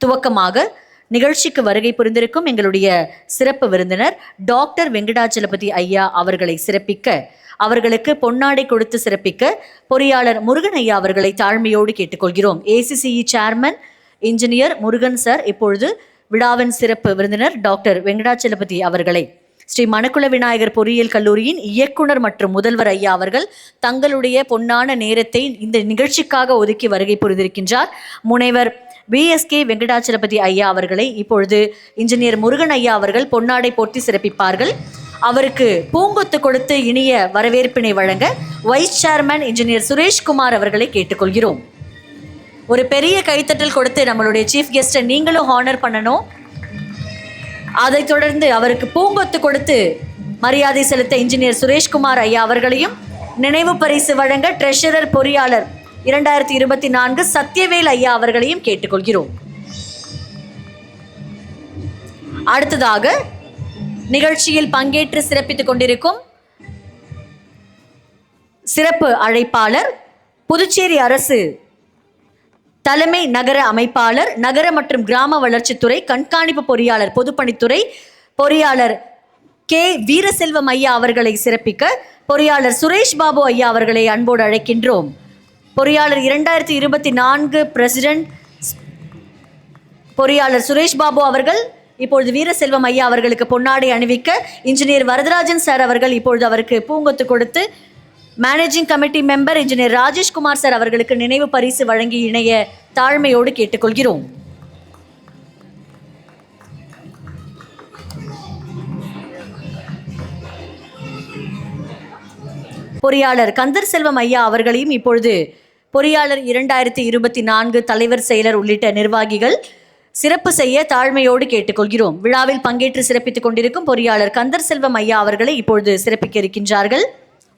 துவக்கமாக நிகழ்ச்சிக்கு வருகை புரிந்திருக்கும் எங்களுடைய சிறப்பு விருந்தினர் டாக்டர் வெங்கடாச்சலபதி ஐயா அவர்களை சிறப்பிக்க, அவர்களுக்கு பொன்னாடை கொடுத்து சிறப்பிக்க பொறியாளர் முருகன் ஐயா அவர்களை தாழ்மையோடு கேட்டுக்கொள்கிறோம். ACCE chairman engineer Murugan sir இப்பொழுது விழாவின் சிறப்பு விருந்தினர் டாக்டர் வெங்கடாச்சலபதி அவர்களை ஸ்ரீ மணக்குள விநாயகர் பொறியியல் கல்லூரியின் இயக்குனர் மற்றும் முதல்வர் ஐயா அவர்கள் தங்களுடைய பொன்னான நேரத்தை இந்த நிகழ்ச்சிக்காக ஒதுக்கி வருகை புரிந்திருக்கின்றார். முனைவர் BSK வெங்கடாச்சலபதி ஐயா அவர்களை இப்பொழுது இன்ஜினியர் முருகன் ஐயா அவர்கள் பொன்னாடை போர்த்தி சிறப்பிப்பார்கள். அவருக்கு பூங்கொத்து கொடுத்து இனிய வரவேற்பினை வழங்க வைஸ் சேர்மன் இன்ஜினியர் சுரேஷ்குமார் அவர்களை கேட்டுக்கொள்கிறோம். ஒரு பெரிய கைத்தட்டல் கொடுத்து நம்மளுடைய சீஃப் கெஸ்ட்டை நீங்களும் ஹானர் பண்ணணும். அதைத் தொடர்ந்து அவருக்கு பூங்கொத்து கொடுத்து மரியாதை செலுத்த இன்ஜினியர் சுரேஷ்குமார் ஐயா அவர்களையும், நினைவு பரிசு வழங்க ட்ரெஷரர் பொறியாளர் 2024 சத்யவேல் ஐயா அவர்களையும் கேட்டுக்கொள்கிறோம். அடுத்ததாக நிகழ்ச்சியில் பங்கேற்று சிறப்பித்துக் கொண்டிருக்கும் சிறப்பு அழைப்பாளர் புதுச்சேரி அரசு தலைமை நகர அமைப்பாளர், நகர மற்றும் கிராம வளர்ச்சித்துறை கண்காணிப்பு பொறியாளர், பொதுப்பணித்துறை பொறியாளர் K வீரசெல்வம் ஐயா அவர்களை சிறப்பிக்க பொறியாளர் சுரேஷ் பாபு ஐயா அவர்களை அன்போடு அழைக்கின்றோம். பொறியாளர் 2024 பிரசிடென்ட் பொறியாளர் சுரேஷ் பாபு அவர்கள் இப்பொழுது வீரசெல்வம் ஐயா அவர்களுக்கு பொன்னாடை அணிவிக்க இன்ஜினியர் வரதராஜன் சார் அவர்கள் இப்பொழுது அவருக்கு பூங்கொத்து கொடுத்து managing committee member engineer Rajeshkumar sir அவர்களுக்கு நினைவு பரிசு வழங்கி இணைய தாழ்மையோடு கேட்டுக்கொள்கிறோம். பொறியாளர் கந்தர் செல்வம் ஐயா அவர்களையும் இப்பொழுது பொறியாளர் 2024 தலைவர் செயலர் உள்ளிட்ட நிர்வாகிகள் சிறப்பு செய்ய தாழ்மையோடு கேட்டுக்கொள்கிறோம். விழாவில் பங்கேற்று சிறப்பித்துக் கொண்டிருக்கும் பொறியாளர் கந்தர் செல்வம் ஐயா அவர்களை இப்பொழுது சிறப்பிக்க இருக்கின்றார்கள்.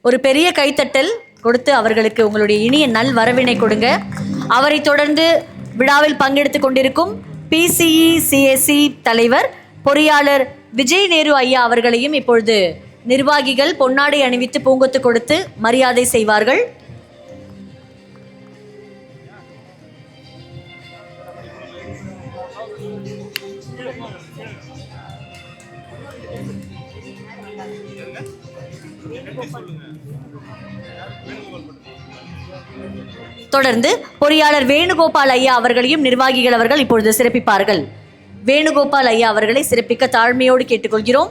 ஒரு பெரிய கைத்தட்டல் கொடுத்து அவர்களுக்கு உங்களுடைய இனிய நல் வரவினை கொடுங்க. அவரை தொடர்ந்து விழாவில் பங்கெடுத்துக் கொண்டிருக்கும் PCE CSE தலைவர் பொறியாளர் விஜய் நேரு ஐயா அவர்களையும் இப்பொழுது நிர்வாகிகள் பொன்னாடை அணிவித்து பூங்கொத்து கொடுத்து மரியாதை செய்வார்கள். தொடர்ந்து பொறியாளர் வேணுகோபால் ஐயா அவர்களையும் நிர்வாகிகள் அவர்கள் இப்பொழுது சிறப்பிப்பார்கள். வேணுகோபால் ஐயா அவர்களை சிறப்பிக்க தாழ்மையோடு கேட்டுக்கொள்கிறோம்.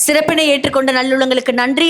சிறப்பினை ஏற்றுக்கொண்ட நல்லுள்ளங்களுக்கு நன்றி.